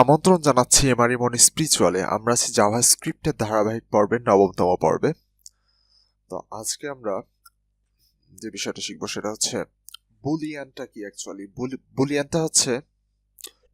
আমন্ত্রণ জানাচ্ছি এমআরই মনি স্পিরিচুয়ালে। আমরা আছি জাভাস্ক্রিপ্টের ধারাবাহিক পর্বের 9তম পর্বে। তো আজকে আমরা যে বিষয়টা শিখবো সেটা হচ্ছে বুলিয়ানটা কি। অ্যাকচুয়ালি বুলিয়ানটা হচ্ছে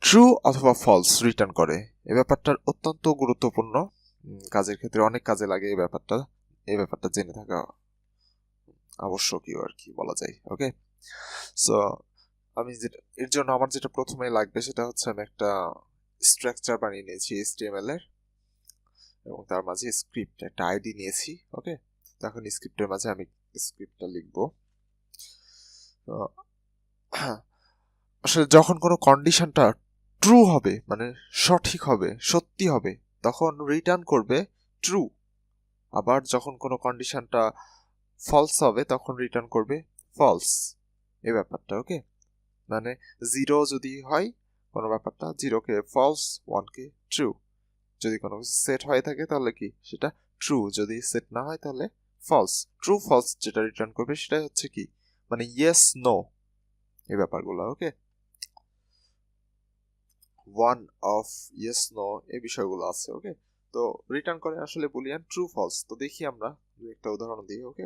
ট্রু অথবা ফলস রিটার্ন করে। এই ব্যাপারটা অত্যন্ত গুরুত্বপূর্ণ, কাজের ক্ষেত্রে অনেক কাজে লাগে। এই ব্যাপারটা জেনে থাকা আবশ্যকীয় আর কি বলা যায়। ওকে, সো আমি যেটা এর জন্য আমার যেটা প্রথমে লাগবে সেটা হচ্ছে আমি একটা স্ট্রাকচার বানিয়ে নিয়েছি HTML এর, এবং তার মাঝে স্ক্রিপ্ট একটা আইডি নিয়েছি। ওকে, এখন স্ক্রিপ্টের মাঝে আমি স্ক্রিপ্টটা লিখব। আসলে যখন কোনো কন্ডিশনটা ট্রু হবে, মানে সঠিক হবে, সত্যি হবে, তখন রিটার্ন করবে ট্রু। আবার যখন কোনো কন্ডিশনটা ফলস হবে তখন রিটার্ন করবে ফলস। এই ব্যাপারটা ওকে, মানে 0 যদি হয় কোনো ব্যাপারটা, 0-কে ফলস, 1-কে ট্রু। যদি কোনো কিছু সেট হয়ে থাকে তাহলে কি সেটা ট্রু, যদি সেট না হয় তাহলে ফলস। ট্রু ফলস যেটা রিটার্ন করবে সেটা হচ্ছে কি, মানে ইয়েস নো, এই ব্যাপারগুলো। ওকে, ওয়ান অফ ইয়েস নো এই বিষয়গুলো আছে। ওকে, তো রিটার্ন করে আসলে বুলিয়ান ট্রু ফলস। তো দেখি আমরা একটা উদাহরণ দিই। ওকে,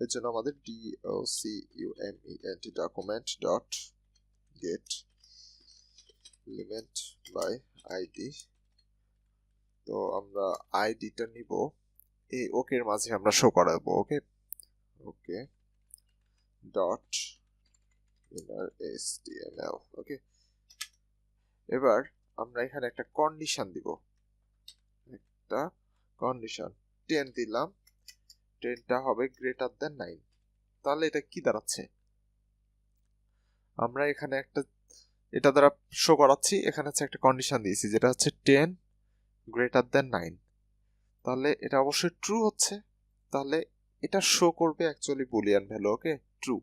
এর জন্য আমাদের document document dot get element by ID. তো আমরা আইডিটা নিব, এই ওকের মাঝে আমরা শো করাবো। ওকে, ওকে ডট ইনার HTML। ওকে, এবার আমরা এখানে একটা কন্ডিশন দিব, একটা কন্ডিশন 10 দিলাম, 10টা হবে গ্রেটার দেন 9। তাহলে এটা কি দাঁড়াচ্ছে, আমরা এখানে একটা এটা দ্বারা শো করাচ্ছি, এখানে হচ্ছে একটা কন্ডিশন দিয়েছি যেটা হচ্ছে 10 গ্রেটার দেন 9। তাহলে এটা অবশ্যই ট্রু হচ্ছে, তাহলে এটা শো করবে অ্যাকচুয়ালি বুলিয়ান ভ্যালু। ওকে, ট্রু।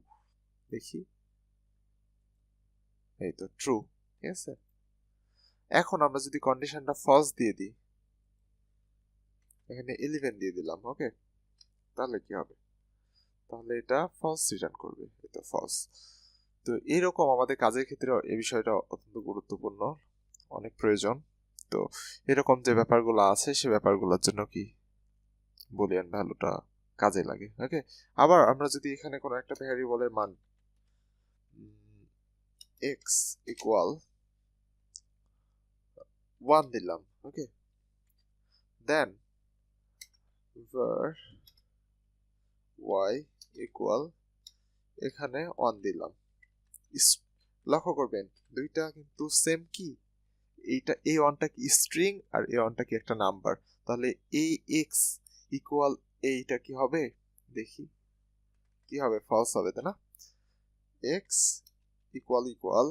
দেখি, এই তো ট্রু। ঠিক আছে, এখন আমরা যদি কন্ডিশনটা ফলস দিয়ে দিই, এখানে 11 দিয়ে দিলাম। ওকে, তাহলে কি হবে, তাহলে এটা ফলস রিটার্ন করবে। এটা ফলস। তো এরকম আমাদের কাজের ক্ষেত্রে এই বিষয়টা অত্যন্ত গুরুত্বপূর্ণ, অনেক প্রয়োজন। তো এরকম যে ব্যাপারগুলো আছে সে ব্যাপারগুলোর জন্য কি বুলিয়ান ভ্যালুটা কাজে লাগে। ওকে, আবার আমরা যদি এখানে কোনো একটা ভ্যারিয়েবলের মান x ইকুয়াল 1 দিলাম, ওকে, দেন var y ইকুয়াল এখানে 1 দিলাম। লক্ষ্য করবেন দুইটা কিন্তু সেম কি, এইটা a1টা কি স্ট্রিং আর a1টা কি একটা নাম্বার। তাহলে ax ইকুয়াল এইটা কি হবে, দেখি কি হবে, ফলস হবে তাই না। x equal equal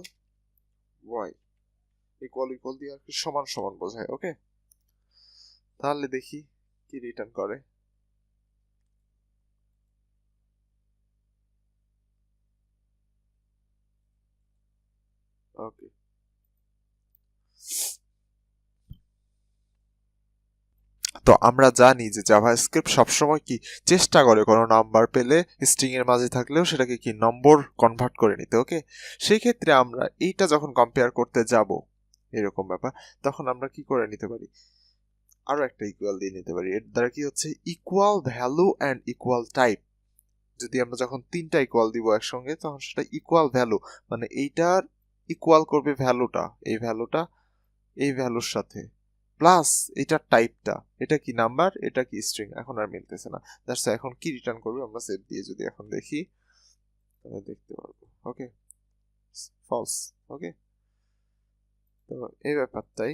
y equal equal দিয়ে আর কি সমান সমান বোঝায়। ওকে, তাহলে দেখি কি রিটার্ন করে। ওকে, তো আমরা জানি যে জাভাস্ক্রিপ্ট সবসময় কি চেষ্টা করে কোনো নাম্বার পেলে স্ট্রিং এর মাঝে থাকলেও সেটাকে কি নম্বর কনভার্ট করে নিতে। ওকে, সেই ক্ষেত্রে আমরা এইটা যখন কম্পেয়ার করতে যাব এরকম ব্যাপার, তখন আমরা কি করে নিতে পারি, আরো একটা ইকুয়াল দিয়ে নিতে পারি। এর দ্বারা কি হচ্ছে, equal value and equal type. যদি আমরা যখন তিনটা ইকুয়াল দিব একসঙ্গে তখন সেটা ইকুয়াল ভ্যালু, মানে এইটার ইকুয়াল করবে ভ্যালুটা, এই ভ্যালুটা এই ভ্যালুর সাথে, প্লাস এটার টাইপটা, এটা কি নাম্বার এটা কি স্ট্রিং, এখন আর মিলতেছে না। দ্যাটস এখন কি রিটার্ন করবে, আমরা সেভ দিয়ে যদি এখন দেখি তাহলে দেখতে পারবো। ওকে, ফলস। ওকে, তো এই ব্যাপারটাই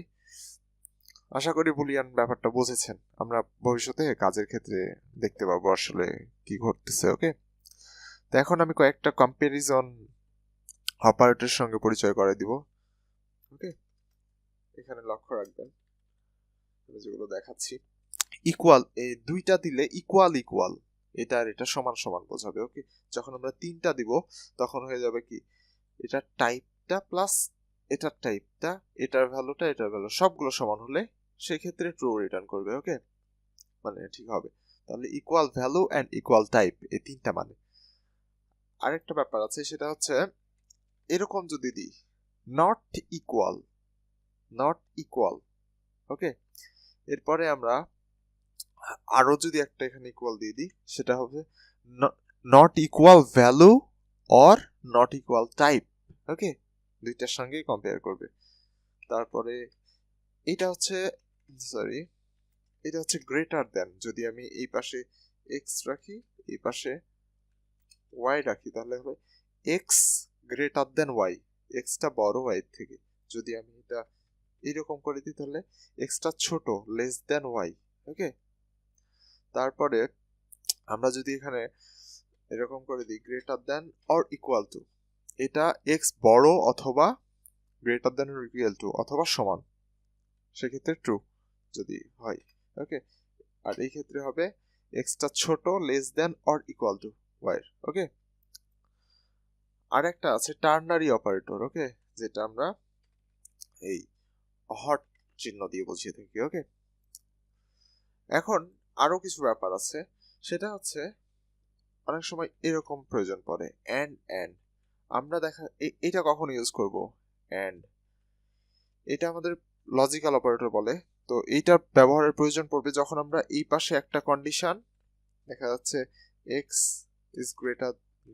আশা করি বুলিয়ান ব্যাপারটা বুঝেছেন। আমরা ভবিষ্যতে কাজের ক্ষেত্রে দেখতে পাবো আসলে কি ঘটতেছে। ওকে, তো এখন আমি কয়েকটা কম্প্যারিজন অপারেটরের সঙ্গে পরিচয় করে দিব। ওকে, এখানে লক্ষ্য রাখবেন আমি যেগুলো দেখাচ্ছি, ইকুয়াল এই দুইটা দিলে ইকুয়াল ইকুয়াল, এটা আর এটা সমান সমান বোঝাবে। ওকে, যখন আমরা তিনটা দিব তখন হয়ে যাবে কি, এটার টাইপটা প্লাস এটার টাইপটা, এটার ভ্যালুটা এটার ভ্যালু সবগুলো সমান হলে সেক্ষেত্রে ট্রু রিটার্ন করবে। ওকে, মানে ঠিক হবে। তাহলে equal value and equal type এই তিনটা মানে। আরেকটা ব্যাপার আছে সেটা হচ্ছে এরকম যদি দিই নট ইকুয়াল, নট ইকুয়াল। ওকে, এরপরে আমরা আরো যদি একটা এখানে ইকুয়াল দিয়ে দিই, সেটা হবে not equal value or not equal type. Okay, দুইটার সঙ্গেই কম্পেয়ার করবে। তারপরে এটা হচ্ছে এটা হচ্ছে গ্রেটার দেন। যদি আমি এই পাশে এক্স রাখি, এই পাশে ওয়াই রাখি, তাহলে হবে এক্স গ্রেটার দেন ওয়াই, এক্সটা বড় ওয়াই থেকে। যদি আমি এটা এরকম করে দিই, তাহলে এক্সটা ছোট, লেস দেন ওয়াই। ওকে, তারপরে আমরা যদি এখানে এরকম করে দিই greater than or equal two, এটা এক্স বড় অথবা greater than or equal two অথবা সমান, সেক্ষেত্রে ট্রু যদি হয়। ওকে, আর এই ক্ষেত্রে হবে এক্সটা ছোট, less than or equal to y. Okay, আর একটা আছে টার্নারি অপারেটর। ওকে, যেটা আমরা এই হট চিহ্ন দিয়ে বুঝিয়ে থাকি। ওকে, এখন আরো কিছু ব্যাপার আছে, সেটা হচ্ছে অনেক সময় এরকম প্রয়োজন পড়ে অ্যান্ড। আমরা এটা কখন ইউজ করব অ্যান্ড, এটা আমাদের লজিক্যাল অপারেটর বলে। তো এইটার ব্যবহারের প্রয়োজন পড়বে যখন আমরা এই পাশে একটা কন্ডিশন, দেখা যাচ্ছে X is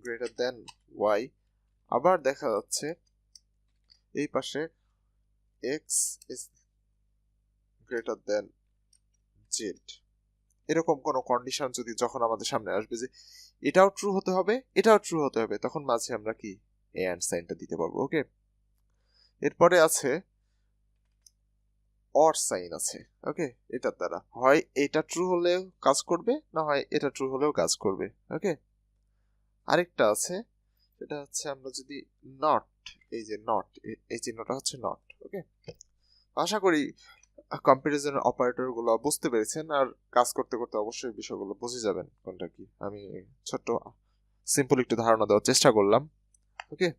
greater than Y, আবার দেখা যাচ্ছে এই পাশে X is greater than Z. এরকম কোনো কন্ডিশন যদি যখন আমাদের সামনে আসবে যে এটাও ট্রু হতে হবে, এটাও ট্রু হতে হবে, তখন মাঝে আমরা কি এন্ড সাইনটা দিতে পারবো। ওকে, এরপরে আছে অর সাইন আছে। ওকে, এটার দ্বারা হয় এটা ট্রু হলেও কাজ করবে, না হয় এটা ট্রু হলেও কাজ করবে। ওকে, আরেকটা আছে, সেটা হচ্ছে আমরা যদি নট, এই যে নট, এই চিহ্নটা হচ্ছে নট। ওকে, আশা করি কম্পারিজন অপারেটর গুলো বুঝতে পেরেছেন, আর কাজ করতে করতে অবশ্যই বিষয়গুলো বুঝে যাবেন কোনটা কি। আমি ছোট্ট সিম্পল একটু ধারণা দেওয়ার চেষ্টা করলাম। ওকে,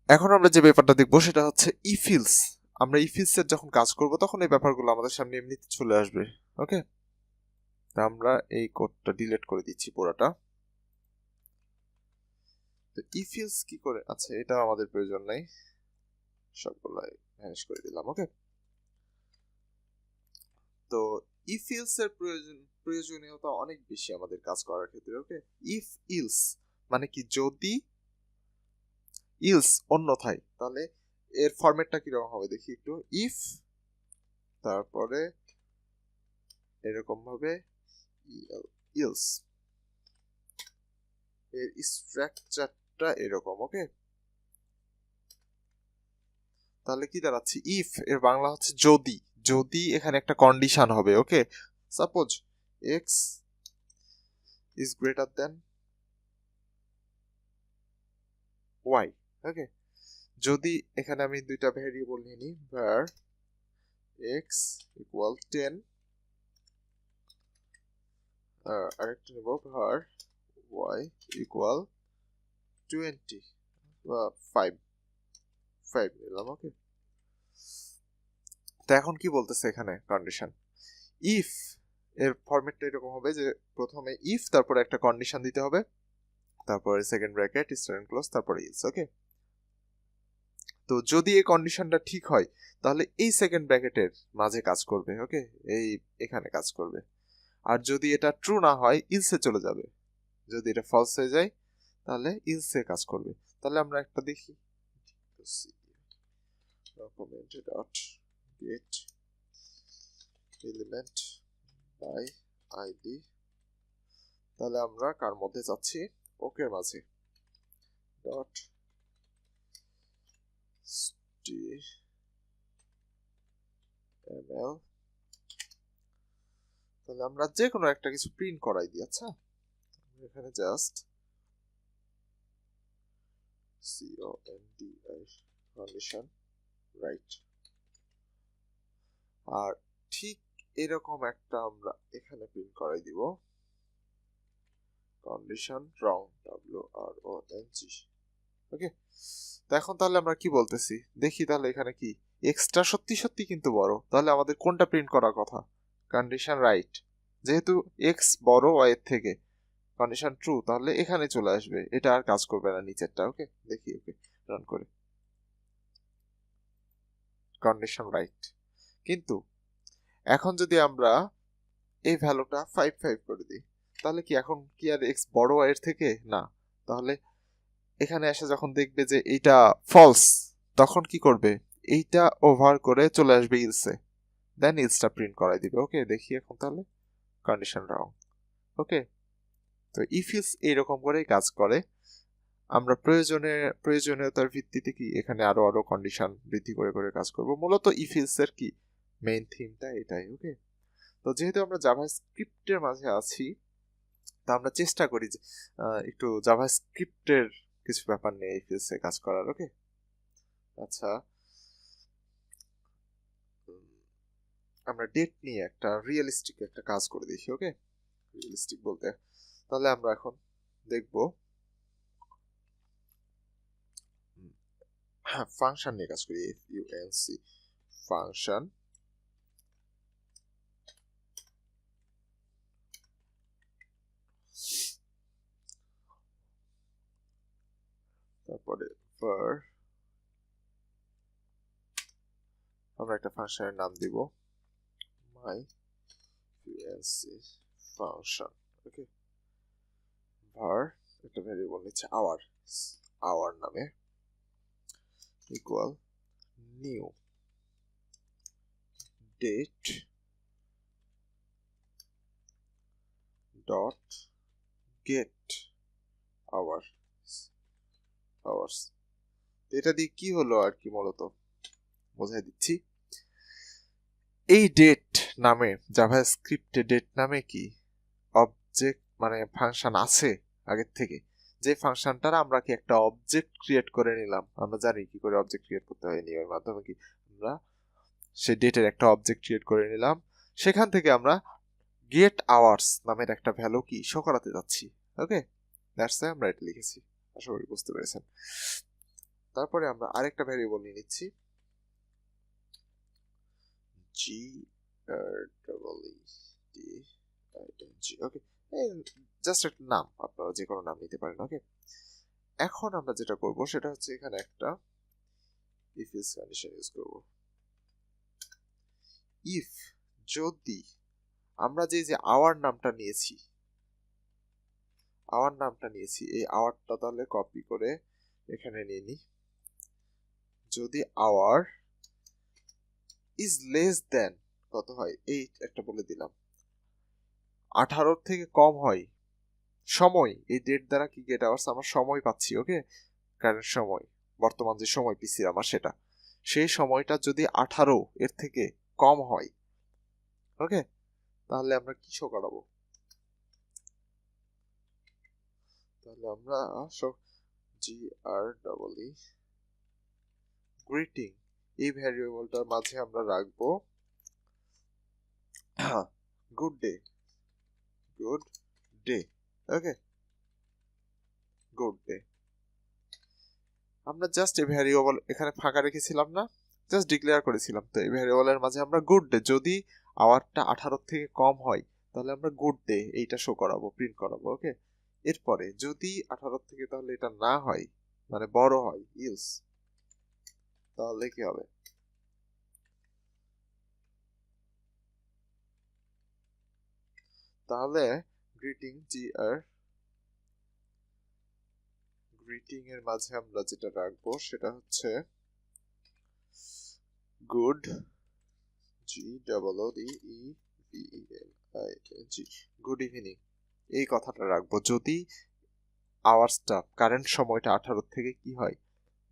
এখন আমরা যে ব্যাপারটা দেখবো সেটা হচ্ছে ইফিলস। আমরা ইফিলস এর যখন কাজ করব তখন এই ব্যাপারগুলো আমাদের সামনে এমনিতে চলে আসবে। ওকে, তা আমরা এই কোডটা ডিলিট করে দিচ্ছি পুরোটা। তো ইফিলস কি করে, আচ্ছা এটা আমাদের প্রয়োজন নাই, সবগুলো ভ্যানিশ করে দিলাম। ওকে, তো ইফ ইলস এর প্রয়োজনীয়তা অনেক বেশি আমাদের কাজ করার ক্ষেত্রে। ওকে, ইফ ইলস মানে কি, যদি ইলস অন্যথায়, তাহলে এর ফরম্যাটটা কিরকম হবে দেখি একটু। ইফ, তারপরে এরকম ভাবে ইলস, এর স্ট্রাকচারটা এরকম। ওকে, তাহলে কি দাঁড়াচ্ছে, ইফ এর বাংলা হচ্ছে যদি। যদি এখানে একটা কন্ডিশন হবে। Okay, suppose x is greater than y. Okay, যদি এখানে আমি দুইটা ভেরিয়েবল নিয়ে নিই, var x ইকুয়াল 10, আরেকটা নেব var y ইকুয়াল 20 বা 5 নিলাম। ওকে, তো এখন কি বলতেছে এখানে কন্ডিশন, ইফ এর ফরম্যাটটা এরকম হবে যে প্রথমে ইফ, তারপরে একটা কন্ডিশন দিতে হবে, তারপরে সেকেন্ড ব্র্যাকেট স্টার ক্লোজ, তারপরে ইলস। ওকে, তো যদি এই কন্ডিশনটা ঠিক হয় তাহলে এই সেকেন্ড ব্র্যাকেটের মাঝে কাজ করবে। ওকে, এই এখানে কাজ করবে। আর যদি এটা ট্রু না হয় ইলসে চলে যাবে, যদি এটা ফলস হয়ে যায় তাহলে ইলসে কাজ করবে। তাহলে আমরা একটা দেখি, document dot get element by id, তাহলে আমরা কার মধ্যে যাচ্ছি, ওকে এর মাঝে ডট html, তাহলে আমরা যে কোনো একটা কিছু প্রিন্ট করাই দিই। আচ্ছা, এখানে জাস্ট condition রাইট, আর ঠিক এরকম একটা আমরা এখানে প্রিন্ট করাই দিব কন্ডিশন রং, wrong। ওকে, তো এখন তাহলে আমরা কি বলতেছি দেখি, তাহলে এখানে কি এক্সট্রা সত্যি সত্যি কিন্তু বড়, তাহলে আমাদের কোনটা প্রিন্ট করার কথা, কন্ডিশন রাইট। যেহেতু এক্স বড় ওয়াই এর থেকে, কন্ডিশন ট্রু, তাহলে এখানে চলে আসবে, এটা আর কাজ করবে না নিচেরটা। ওকে, দেখি। ওকে, রান করে কন্ডিশন রাইট। কিন্তু এখন যদি আমরা এই ভ্যালুটা 5 করে দিই, তাহলে কি এখন কি আর এক্স বড় এর থেকে? না। তাহলে এখানে এসে যখন দেখবে যে এইটা ফলস, তখন কি করবে? এইটা ওভার করে চলে আসবে ইলসে, দেন ইলসটা প্রিন্ট করাই দিবে। ওকে, দেখি এখন তাহলে কন্ডিশন রং। ওকে, তো ইফ ইলস এইরকম করেই কাজ করে। আমরা প্রয়োজনীয়তার ভিত্তিতে কি এখানে আরো আরো কন্ডিশন বৃদ্ধি করে করে কাজ করব। মূলত ইফ ইলস এর কি মেইন থিমটা এটাই। ওকে, তো যেহেতু আমরা জাভাস্ক্রিপ্টের মাঝে আছি, তা আমরা চেষ্টা করি যে একটু জাভাস্ক্রিপ্টের কিছু ব্যাপার নিয়ে ইফ ইলস এ কাজ করার। ওকে, আচ্ছা, আমরা ডেট নিয়ে একটা রিয়েলিস্টিক একটা কাজ করে দেখি। ওকে, রিয়েলিস্টিক বলতে তাহলে আমরা এখন দেখব ফাংশন নিয়ে কাজ করি। এফ-ইউ-এন-সি ফাংশন, তারপরে var, আমরা একটা ফাংশনের নাম দিব my unc function. Okay, var একটা ভেরিয়েবল নিচ্ছে আওয়ার নামে, equal new date dot get hours. এটা দিয়ে কি হলো আর কি, মূলত বোঝাই দিচ্ছি। এই ডেট নামে জাভাস্ক্রিপ্টে ডেট নামে কি অবজেক্ট মানে ফাংশন আছে আগের থেকে, যে ফাংশনটার আমরা কি একটা অবজেক্ট ক্রিয়েট করে নিলাম। আমরা জানি কি করে অবজেক্ট ক্রিয়েট করতে হয়, নিয়মের মাধ্যমে কি আমরা সেই ডেটের একটা অবজেক্ট ক্রিয়েট করে নিলাম। সেখান থেকে আমরা গেট আওয়ার্স নামের একটা ভ্যালু কি শো করাতে যাচ্ছি। ওকে, দ্যাটস আমরা এটা লিখেছি, আশা করি বুঝতে পেরেছেন। তারপরে আমরা আরেকটা ভ্যারিয়েবল নিয়ে নিচ্ছি GREEDING। ওকে, জাস্ট একটা নাম, আপনারা যে কোনো নাম নিতে পারেন। ওকে, এখন আমরা যেটা করব সেটা হচ্ছে এখানে একটা ইফ এলস কন্ডিশন ইউজ করব। ইফ যদি আমরা যে আওয়ার নামটা নিয়েছি এই আওয়ারটা তাহলে কপি করে এখানে নিয়ে নিই। যদি আওয়ার ইজ লেস দেন কত হয়, এই একটা বলে দিলাম, 18 থেকে কম হয় সময়, এই ডেট দ্বারা কি গেট আওয়ার্স আমরা সময় পাচ্ছি। ওকে, কারেন্ট সময়, বর্তমান যে সময় পিসি আমার সেটা, সেই সময়টা যদি 18 এর থেকে কম হয়, ওকে, তাহলে আমরা কি শো করাবো? তাহলে আমরা GREE গ্রিটিং এই ভ্যারিয়েবলটার মাঝে আমরা রাখবো গুড ডে। ওকে, গুড ডে। আমরা জাস্ট এই ভ্যারিয়েবল এখানে ফাঁকা রেখেছিলাম না, জাস্ট ডিক্লেয়ার করেছিলাম। তো এই ভ্যারিয়েবলের মাঝে আমরা গুড ডে, যদি আওয়ারটা 18 থেকে কম হয় তাহলে আমরা গুড ডে এইটা শো করাবো, প্রিন্ট করাবো। ওকে, এরপরে যদি 18 থেকে তাহলে এটা না হয়, মানে বড় হয়, ইলস, তাহলে কি হবে? তাহলে গ্রিটিং এর মাঝে আমরা যেটা রাখবো সেটা হচ্ছে গুড, GOODEVENING, গুড ইভিনিং এই কথাটা রাখবো যদি আওয়ার্সটা কারেন্ট সময়টা 18 থেকে কি হয়,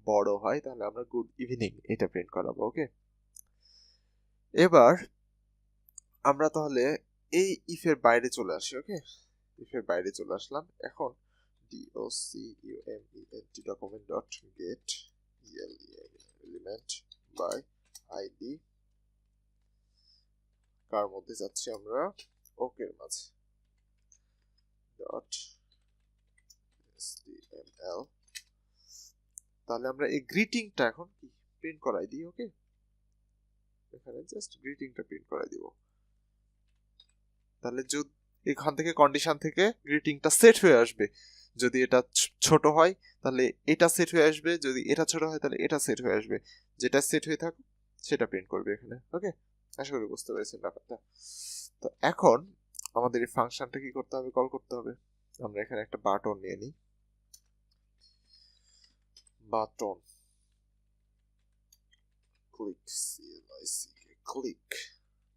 বড় হয়, তাহলে আমরা গুড ইভিনিং এটা প্রিন্ট করাবো। ওকে, এবার আমরা তাহলে এই ইফের বাইরে চলে আসি। ওকে, ইফের বাইরে চলে আসলাম। এখন document.get element by id, কার মধ্যে যাচ্ছি আমরা, ওকের মাঝে, .html। তাহলে আমরা এই গ্রিটিংটা এখন কি প্রিন্ট করাই দিই। ওকে, এখানে জাস্ট গ্রিটিংটা প্রিন্ট করাই দিব। তাহলে যদি এখান থেকে কন্ডিশন থেকে গ্রিটিংটা সেট হয়ে আসবে, যদি এটা ছোট হয় তাহলে এটা সেট হয়ে আসবে, যদি এটা ছোট হয় তাহলে এটা সেট হয়ে আসবে, যেটা সেট হয়ে থাকুক সেটা প্রিন্ট করবে এখানে। ওকে, আশা করি বুঝতে পেরেছেন ব্যাপারটা। তো এখন আমাদের এই ফাংশনটা কি করতে হবে, কল করতে হবে। আমরা এখানে একটা বাটন নিয়ে নিই, বাটন ক্লিক, ক্লিক,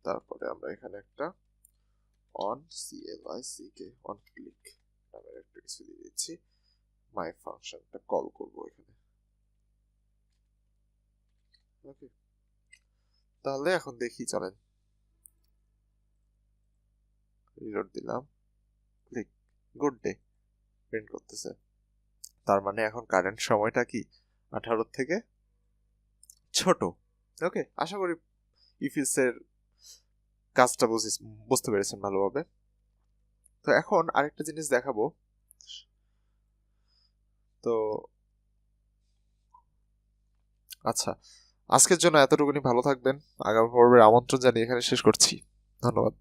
তারপরে আমরা এখানে একটা অন অন ক্লিক নামের একটা কিছু দিয়ে দিচ্ছি। মাই ফাংশনটা কল করব এখানে। ওকে, তাহলে এখন দেখি, চলেন রিলোড দিলাম, ক্লিক, গুড ডে প্রিন্ট করতেছে। তার মানে এখন কারেন্ট সময়টা কি 18 থেকে ছোট। ওকে, আশা করি ইফিসের কাজটা বুঝতে পেরেছেন ভালোভাবে। তো এখন আরেকটা জিনিস দেখাবো। তো আচ্ছা, আজকের জন্য এতটুকুনি, ভালো থাকবেন। আগামী পর্বের আমন্ত্রণ জানিয়ে এখানে শেষ করছি। ধন্যবাদ।